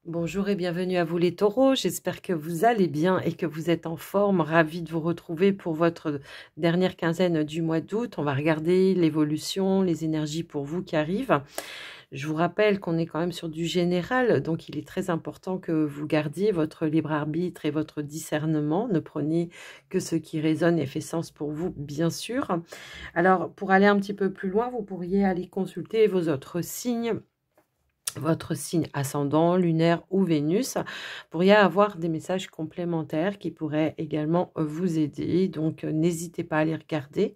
Bonjour et bienvenue à vous les taureaux, j'espère que vous allez bien et que vous êtes en forme, ravie de vous retrouver pour votre dernière quinzaine du mois d'août. On va regarder l'évolution, les énergies pour vous qui arrivent. Je vous rappelle qu'on est quand même sur du général, donc il est très important que vous gardiez votre libre arbitre et votre discernement. Ne prenez que ce qui résonne et fait sens pour vous, bien sûr. Alors, pour aller un petit peu plus loin, vous pourriez aller consulter vos autres signes, votre signe ascendant, lunaire ou Vénus, pourriez avoir des messages complémentaires qui pourraient également vous aider. Donc, n'hésitez pas à les regarder.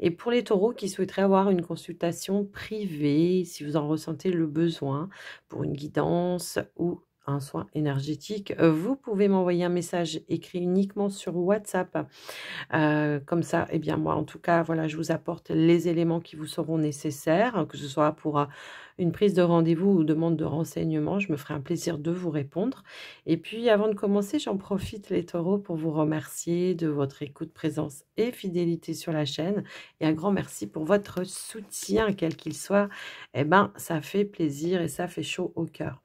Et pour les taureaux qui souhaiteraient avoir une consultation privée, si vous en ressentez le besoin pour une guidance ou un soin énergétique, vous pouvez m'envoyer un message écrit uniquement sur WhatsApp. Comme ça, eh bien moi, en tout cas, voilà, je vous apporte les éléments qui vous seront nécessaires, que ce soit pour une prise de rendez-vous ou demande de renseignement. Je me ferai un plaisir de vous répondre. Et puis, avant de commencer, j'en profite, les taureaux, pour vous remercier de votre écoute, présence et fidélité sur la chaîne. Et un grand merci pour votre soutien, quel qu'il soit. Eh ben, ça fait plaisir et ça fait chaud au cœur.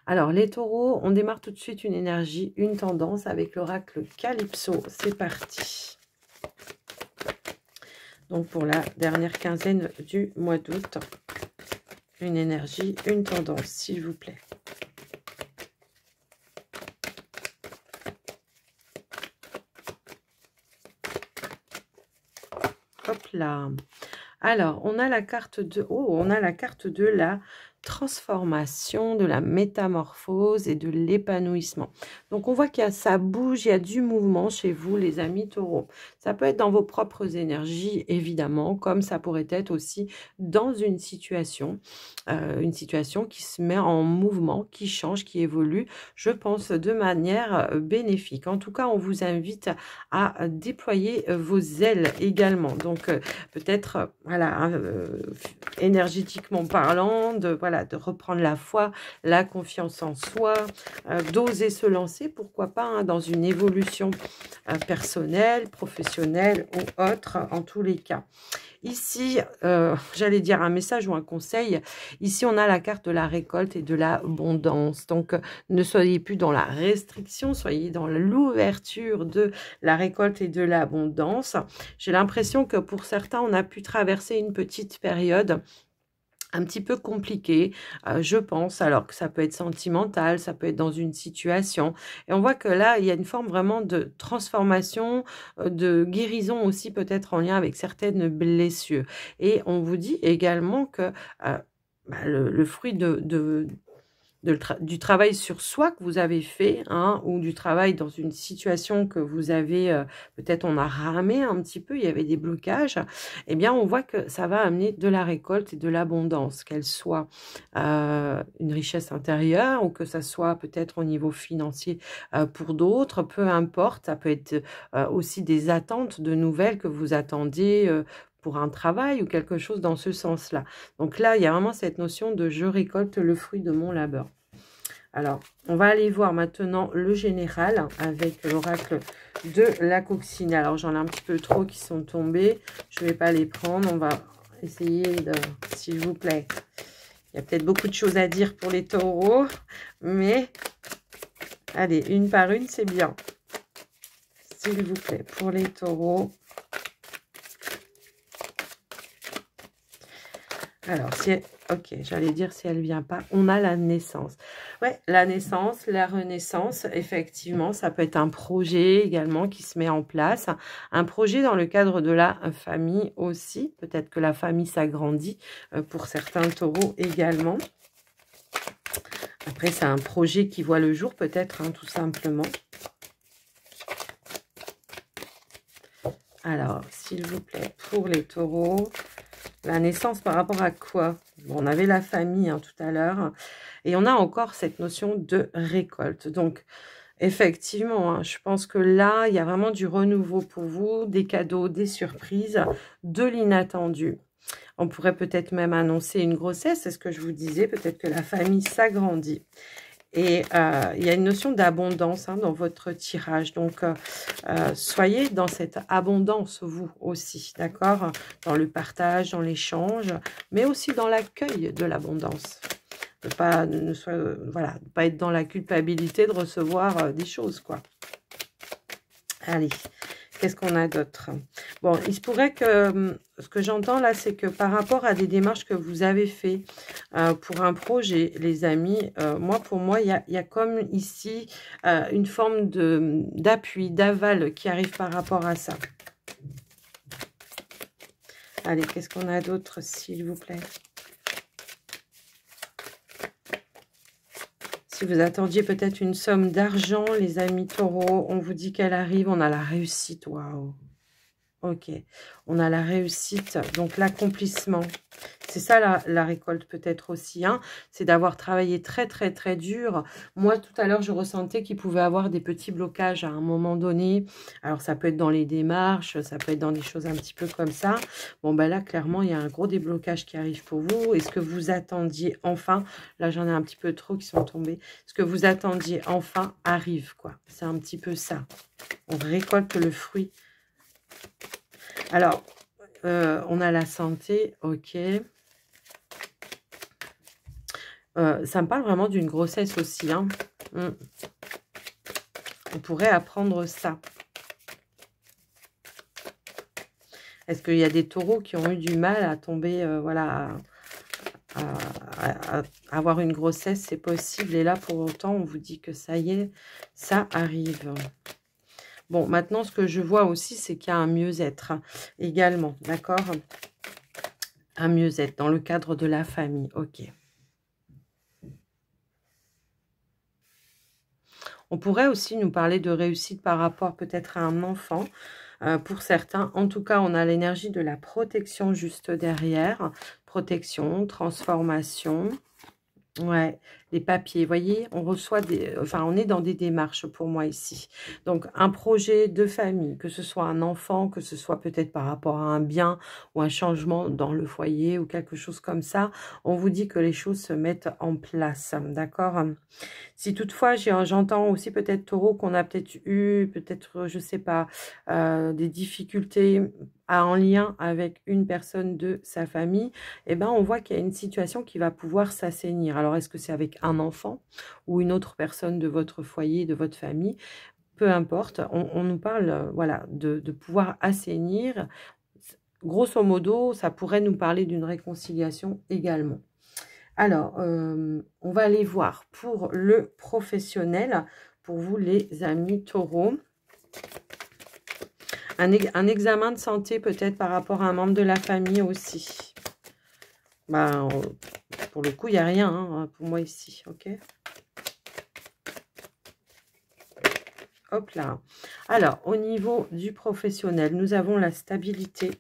Alors, les taureaux, on démarre tout de suite une énergie, une tendance avec l'oracle Calypso. C'est parti. Donc, pour la dernière quinzaine du mois d'août, une énergie, une tendance, s'il vous plaît. Hop là. Alors, on a la carte de... Oh, on a la carte de la transformation, de la métamorphose et de l'épanouissement. Donc, on voit qu'il y a, ça bouge, il y a du mouvement chez vous, les amis taureaux. Ça peut être dans vos propres énergies, évidemment, comme ça pourrait être aussi dans une situation qui se met en mouvement, qui change, qui évolue, je pense, de manière bénéfique. En tout cas, on vous invite à déployer vos ailes également. Donc, peut-être, voilà, énergétiquement parlant, voilà, de reprendre la foi, la confiance en soi, d'oser se lancer, pourquoi pas, hein, dans une évolution personnelle, professionnelle ou autre, en tous les cas. Ici, j'allais dire un message ou un conseil. Ici, on a la carte de la récolte et de l'abondance. Donc, ne soyez plus dans la restriction, soyez dans l'ouverture de la récolte et de l'abondance. J'ai l'impression que pour certains, on a pu traverser une petite période un petit peu compliqué, je pense, alors que ça peut être sentimental, ça peut être dans une situation. Et on voit que là, il y a une forme vraiment de transformation, de guérison aussi, peut-être en lien avec certaines blessures. Et on vous dit également que le fruit du travail sur soi que vous avez fait, hein, ou du travail dans une situation que vous avez, peut-être on a ramé un petit peu, il y avait des blocages, eh bien on voit que ça va amener de la récolte et de l'abondance, qu'elle soit une richesse intérieure ou que ça soit peut-être au niveau financier pour d'autres, peu importe, ça peut être aussi des attentes de nouvelles que vous attendez pour un travail ou quelque chose dans ce sens-là. Donc là, il y a vraiment cette notion de « je récolte le fruit de mon labeur ». Alors, on va aller voir maintenant le général avec l'oracle de la coccinelle. Alors, j'en ai un petit peu trop qui sont tombés. Je ne vais pas les prendre. On va essayer de, s'il vous plaît. Il y a peut-être beaucoup de choses à dire pour les taureaux, mais allez, une par une, c'est bien. S'il vous plaît, pour les taureaux. Alors, si elle... ok, j'allais dire si elle ne vient pas, on a la naissance. Ouais, la naissance, la renaissance, effectivement, ça peut être un projet également qui se met en place. Un projet dans le cadre de la famille aussi. Peut-être que la famille s'agrandit pour certains taureaux également. Après, c'est un projet qui voit le jour peut-être, hein, tout simplement. Alors, s'il vous plaît, pour les taureaux... La naissance par rapport à quoi? Bon, on avait la famille hein, tout à l'heure. Et on a encore cette notion de récolte. Donc, effectivement, hein, je pense que là, il y a vraiment du renouveau pour vous, des cadeaux, des surprises, de l'inattendu. On pourrait peut-être même annoncer une grossesse, c'est ce que je vous disais. Peut-être que la famille s'agrandit. Et il y a une notion d'abondance hein, dans votre tirage. Donc, soyez dans cette abondance, vous aussi, d'accord? Dans le partage, dans l'échange, mais aussi dans l'accueil de l'abondance. de pas, voilà, de pas être dans la culpabilité de recevoir des choses, quoi. Allez, qu'est-ce qu'on a d'autre? Bon, il se pourrait que, ce que j'entends là, c'est que par rapport à des démarches que vous avez fait pour un projet, les amis, pour moi, il y a comme ici une forme d'appui, d'aval qui arrive par rapport à ça. Allez, qu'est-ce qu'on a d'autre, s'il vous plaît? Si vous attendiez peut-être une somme d'argent, les amis taureaux, on vous dit qu'elle arrive, on a la réussite, waouh. Ok, on a la réussite, donc l'accomplissement. C'est ça la récolte peut-être aussi, hein, c'est d'avoir travaillé très très très dur. Moi tout à l'heure je ressentais qu'il pouvait avoir des petits blocages à un moment donné. Alors ça peut être dans les démarches, ça peut être dans des choses un petit peu comme ça. Bon ben là clairement il y a un gros déblocage qui arrive pour vous. Est-ce que vous attendiez enfin, là j'en ai un petit peu trop qui sont tombés, ce que vous attendiez enfin arrive quoi. C'est un petit peu ça. On récolte le fruit. Alors, on a la santé, ok. Ça me parle vraiment d'une grossesse aussi. Hein. On pourrait apprendre ça. Est-ce qu'il y a des taureaux qui ont eu du mal à tomber, voilà, à avoir une grossesse? C'est possible. Et là, pour autant, on vous dit que ça y est, ça arrive. Bon, maintenant, ce que je vois aussi, c'est qu'il y a un mieux-être également, d'accord? Un mieux-être dans le cadre de la famille, ok. On pourrait aussi nous parler de réussite par rapport peut-être à un enfant, pour certains. En tout cas, on a l'énergie de la protection juste derrière. Protection, transformation. Ouais, les papiers, vous voyez, on reçoit des... Enfin, on est dans des démarches pour moi ici. Donc, un projet de famille, que ce soit un enfant, que ce soit peut-être par rapport à un bien ou un changement dans le foyer ou quelque chose comme ça, on vous dit que les choses se mettent en place, d'accord? Si toutefois, j'entends aussi peut-être taureau qu'on a peut-être eu, peut-être, je sais pas, des difficultés en lien avec une personne de sa famille, eh ben, on voit qu'il y a une situation qui va pouvoir s'assainir. Alors, est-ce que c'est avec un enfant ou une autre personne de votre foyer, de votre famille? Peu importe, on nous parle voilà, de pouvoir assainir. Grosso modo, ça pourrait nous parler d'une réconciliation également. Alors, on va aller voir pour le professionnel, pour vous les amis taureaux. Un examen de santé peut-être par rapport à un membre de la famille aussi. Ben, pour le coup, il n'y a rien hein, pour moi ici, ok? Hop là. Alors, au niveau du professionnel, nous avons la stabilité.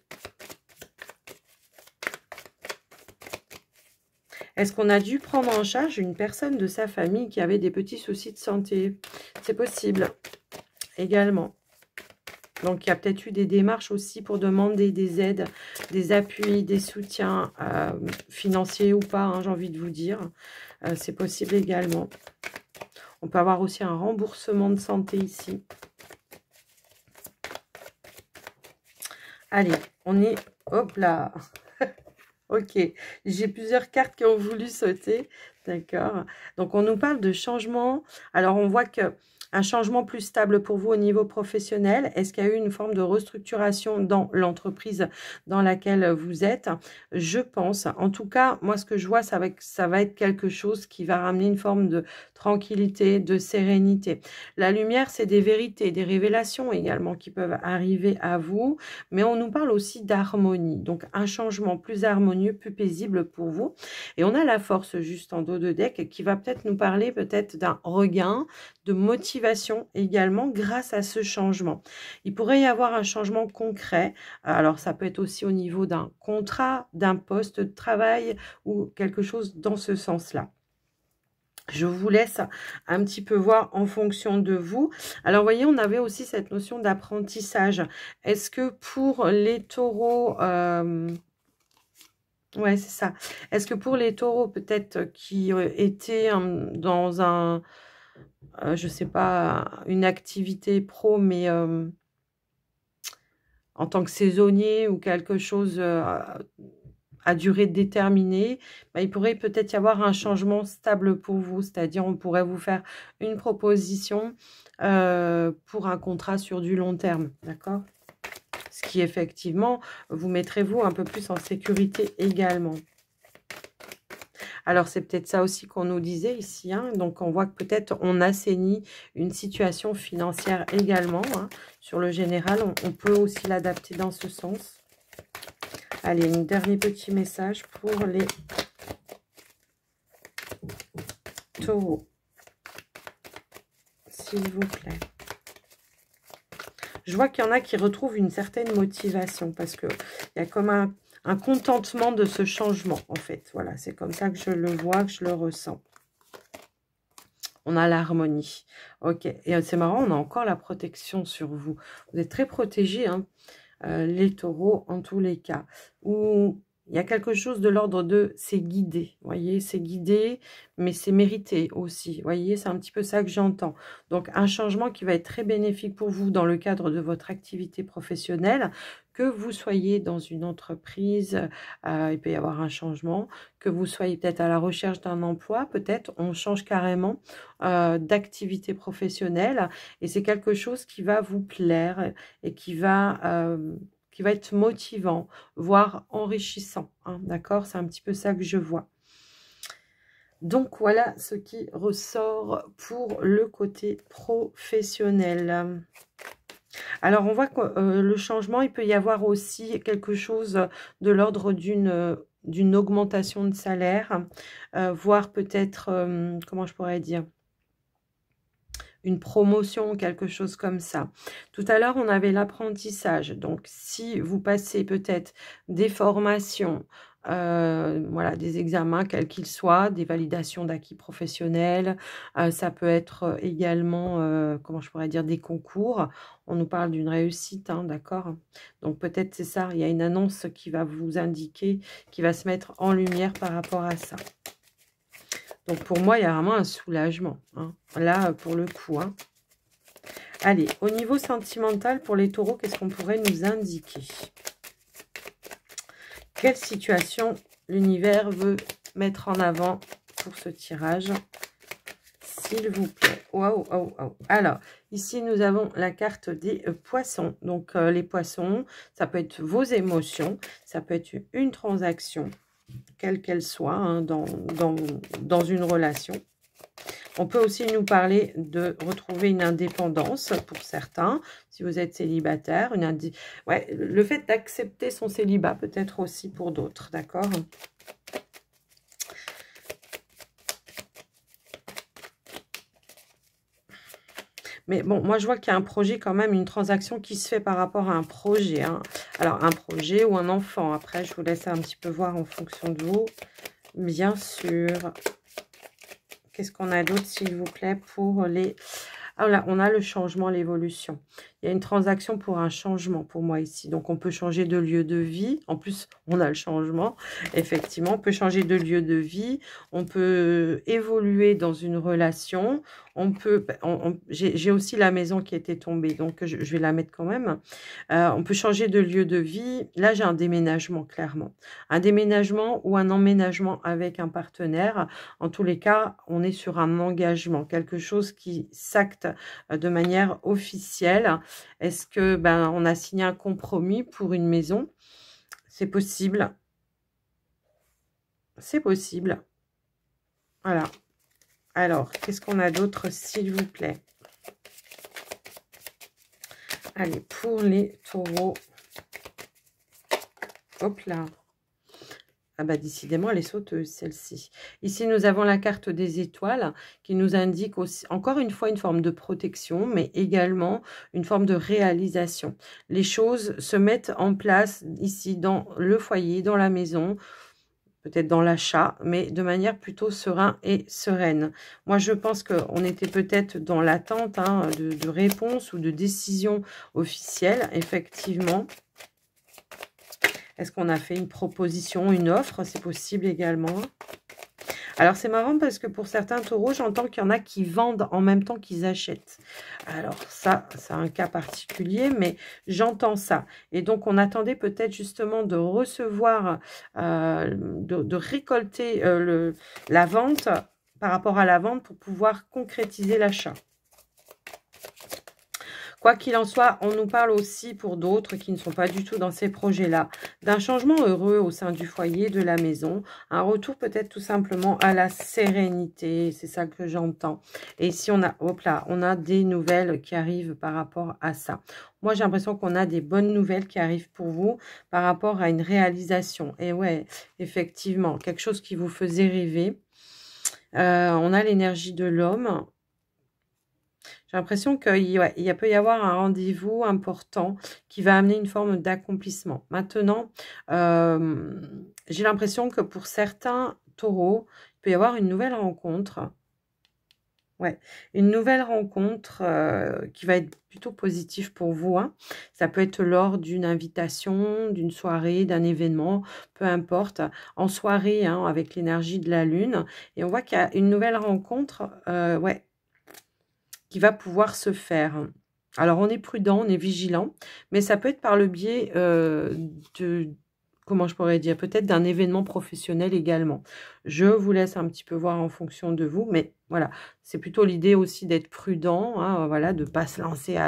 Est-ce qu'on a dû prendre en charge une personne de sa famille qui avait des petits soucis de santé? C'est possible également. Donc, il y a peut-être eu des démarches aussi pour demander des aides, des appuis, des soutiens financiers ou pas, hein, j'ai envie de vous dire. C'est possible également. On peut avoir aussi un remboursement de santé ici. Allez, on est... Hop là. Ok, j'ai plusieurs cartes qui ont voulu sauter. D'accord. Donc, on nous parle de changement. Alors, on voit que un changement plus stable pour vous au niveau professionnel. Est-ce qu'il y a eu une forme de restructuration dans l'entreprise dans laquelle vous êtes? Je pense. En tout cas, moi, ce que je vois, ça va être quelque chose qui va ramener une forme de tranquillité, de sérénité. La lumière, c'est des vérités, des révélations également qui peuvent arriver à vous. Mais on nous parle aussi d'harmonie. Donc, un changement plus harmonieux, plus paisible pour vous. Et on a la force juste en dos de deck qui va peut-être nous parler peut-être d'un regain, de motivation également grâce à ce changement. Il pourrait y avoir un changement concret. Alors, ça peut être aussi au niveau d'un contrat, d'un poste de travail ou quelque chose dans ce sens-là. Je vous laisse un petit peu voir en fonction de vous. Alors, vous voyez, on avait aussi cette notion d'apprentissage. Est-ce que pour les taureaux... ouais, c'est ça. Est-ce que pour les taureaux, peut-être qui étaient dans un... je sais pas, une activité pro, mais en tant que saisonnier ou quelque chose à durée déterminée, bah, il pourrait peut-être y avoir un changement stable pour vous. C'est-à-dire, on pourrait vous faire une proposition pour un contrat sur du long terme, d'accord? Ce qui, effectivement, vous mettrez vous un peu plus en sécurité également. Alors, c'est peut-être ça aussi qu'on nous disait ici, hein. Donc, on voit que peut-être on assainit une situation financière également, hein. Sur le général, on peut aussi l'adapter dans ce sens. Allez, un dernier petit message pour les taureaux, s'il vous plaît. Je vois qu'il y en a qui retrouvent une certaine motivation parce qu'il y a comme un contentement de ce changement, en fait. Voilà, c'est comme ça que je le vois, que je le ressens. On a l'harmonie. Ok, et c'est marrant, on a encore la protection sur vous. Vous êtes très protégés, hein, les taureaux, en tous les cas. Ou il y a quelque chose de l'ordre de c'est guidé. Vous voyez, c'est guidé, mais c'est mérité aussi. Vous voyez, c'est un petit peu ça que j'entends. Donc, un changement qui va être très bénéfique pour vous dans le cadre de votre activité professionnelle. Que vous soyez dans une entreprise, il peut y avoir un changement. Que vous soyez peut-être à la recherche d'un emploi, peut-être on change carrément d'activité professionnelle. Et c'est quelque chose qui va vous plaire et qui va être motivant, voire enrichissant, hein, d'accord? C'est un petit peu ça que je vois. Donc, voilà ce qui ressort pour le côté professionnel. Alors, on voit que le changement, il peut y avoir aussi quelque chose de l'ordre d'une augmentation de salaire, voire peut-être, comment je pourrais dire, une promotion, quelque chose comme ça. Tout à l'heure, on avait l'apprentissage. Donc, si vous passez peut-être des formations, voilà, des examens, quels qu'ils soient, des validations d'acquis professionnels, ça peut être également, comment je pourrais dire, des concours. On nous parle d'une réussite, hein, d'accord? Donc, peut-être c'est ça, il y a une annonce qui va vous indiquer, qui va se mettre en lumière par rapport à ça. Donc, pour moi, il y a vraiment un soulagement, hein. Là, pour le coup, hein. Allez, au niveau sentimental, pour les taureaux, qu'est-ce qu'on pourrait nous indiquer? Quelle situation l'univers veut mettre en avant pour ce tirage, s'il vous plaît? Waouh, waouh, waouh. Alors, ici, nous avons la carte des poissons. Donc, les poissons, ça peut être vos émotions, ça peut être une transaction, quelle qu'elle soit, hein, dans une relation. On peut aussi nous parler de retrouver une indépendance pour certains, si vous êtes célibataire. Ouais, le fait d'accepter son célibat peut-être aussi pour d'autres, d'accord? Mais bon, moi, je vois qu'il y a un projet quand même, une transaction qui se fait par rapport à un projet, hein. Alors, un projet ou un enfant. Après, je vous laisse un petit peu voir en fonction de vous. Bien sûr. Qu'est-ce qu'on a d'autre, s'il vous plaît, pour les... Ah là, on a le changement, l'évolution. Il y a une transaction pour un changement pour moi ici. Donc, on peut changer de lieu de vie. En plus, on a le changement. Effectivement, on peut changer de lieu de vie. On peut évoluer dans une relation. On peut... J'ai aussi la maison qui était tombée. Donc, je vais la mettre quand même. On peut changer de lieu de vie. Là, j'ai un déménagement, clairement. Un déménagement ou un emménagement avec un partenaire. En tous les cas, on est sur un engagement. Quelque chose qui s'acte de manière officielle. Est-ce que on a signé un compromis pour une maison? C'est possible. C'est possible. Voilà. Alors, qu'est-ce qu'on a d'autre, s'il vous plaît? Allez, pour les taureaux. Hop là. Ah bah décidément, elle est sauteuse, celle-ci. Ici, nous avons la carte des étoiles qui nous indique aussi, encore une fois, une forme de protection, mais également une forme de réalisation. Les choses se mettent en place ici dans le foyer, dans la maison, peut-être dans l'achat, mais de manière plutôt sereine et sereine. Moi, je pense qu'on était peut-être dans l'attente, hein, de réponse ou de décision officielle, effectivement. Est-ce qu'on a fait une proposition, une offre? C'est possible également. Alors, c'est marrant parce que pour certains taureaux, j'entends qu'il y en a qui vendent en même temps qu'ils achètent. Alors, ça, c'est un cas particulier, mais j'entends ça. Et donc, on attendait peut-être justement de recevoir, de récolter la vente par rapport à la vente pour pouvoir concrétiser l'achat. Quoi qu'il en soit, on nous parle aussi pour d'autres qui ne sont pas du tout dans ces projets-là, d'un changement heureux au sein du foyer, de la maison, un retour peut-être tout simplement à la sérénité, c'est ça que j'entends. Et si on a, hop là, on a des nouvelles qui arrivent par rapport à ça. Moi, j'ai l'impression qu'on a des bonnes nouvelles qui arrivent pour vous par rapport à une réalisation. Et ouais, effectivement, quelque chose qui vous faisait rêver. On a l'énergie de l'homme. J'ai l'impression qu'il peut y avoir un rendez-vous important qui va amener une forme d'accomplissement. Maintenant, j'ai l'impression que pour certains taureaux, il peut y avoir une nouvelle rencontre. Ouais, une nouvelle rencontre qui va être plutôt positive pour vous. Hein. Ça peut être lors d'une invitation, d'une soirée, d'un événement, peu importe. En soirée, hein, avec l'énergie de la lune. Et on voit qu'il y a une nouvelle rencontre, ouais, qui va pouvoir se faire. Alors, on est prudent, on est vigilant, mais ça peut être par le biais de, comment je pourrais dire, peut-être d'un événement professionnel également. Je vous laisse un petit peu voir en fonction de vous, mais voilà, c'est plutôt l'idée aussi d'être prudent, hein, voilà, de ne pas se lancer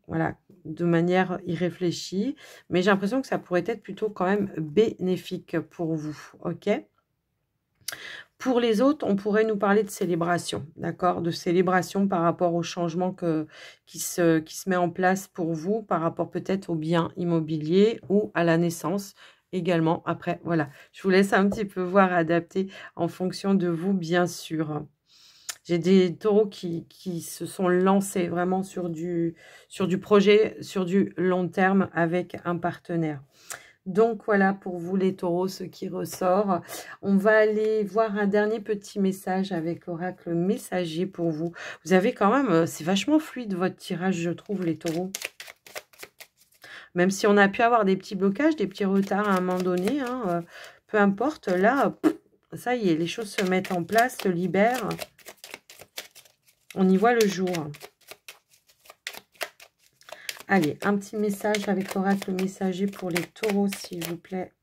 voilà, de manière irréfléchie, mais j'ai l'impression que ça pourrait être plutôt quand même bénéfique pour vous, ok ? Pour les autres, on pourrait nous parler de célébration, d'accord? De célébration par rapport au changement qui se met en place pour vous, par rapport peut-être au bien immobilier ou à la naissance également. Après, voilà, je vous laisse un petit peu voir, adapter en fonction de vous, bien sûr. J'ai des taureaux qui se sont lancés vraiment sur du projet, sur du long terme avec un partenaire. Donc, voilà pour vous les taureaux, ce qui ressort. On va aller voir un dernier petit message avec Oracle Messager pour vous. Vous avez quand même, c'est vachement fluide votre tirage, je trouve, les taureaux. Même si on a pu avoir des petits blocages, des petits retards à un moment donné, hein, peu importe, là, ça y est, les choses se mettent en place, se libèrent. On y voit le jour. Allez, un petit message avec Oracle Messager pour les taureaux, s'il vous plaît.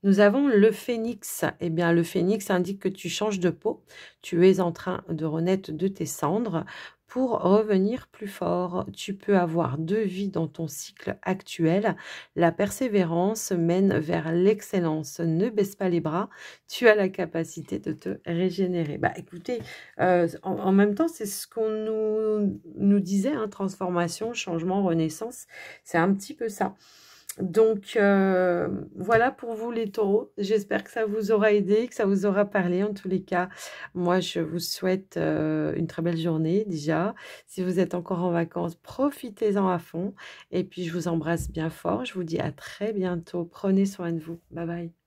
Nous avons le phénix. Eh bien, le phénix indique que tu changes de peau. Tu es en train de renaître de tes cendres pour revenir plus fort. Tu peux avoir deux vies dans ton cycle actuel. La persévérance mène vers l'excellence. Ne baisse pas les bras. Tu as la capacité de te régénérer. Bah, écoutez, en même temps, c'est ce qu'on nous disait, hein, transformation, changement, renaissance. C'est un petit peu ça. Donc, voilà pour vous les taureaux. J'espère que ça vous aura aidé, que ça vous aura parlé. En tous les cas, moi, je vous souhaite une très belle journée déjà. Si vous êtes encore en vacances, profitez-en à fond. Et puis, je vous embrasse bien fort. Je vous dis à très bientôt. Prenez soin de vous. Bye bye.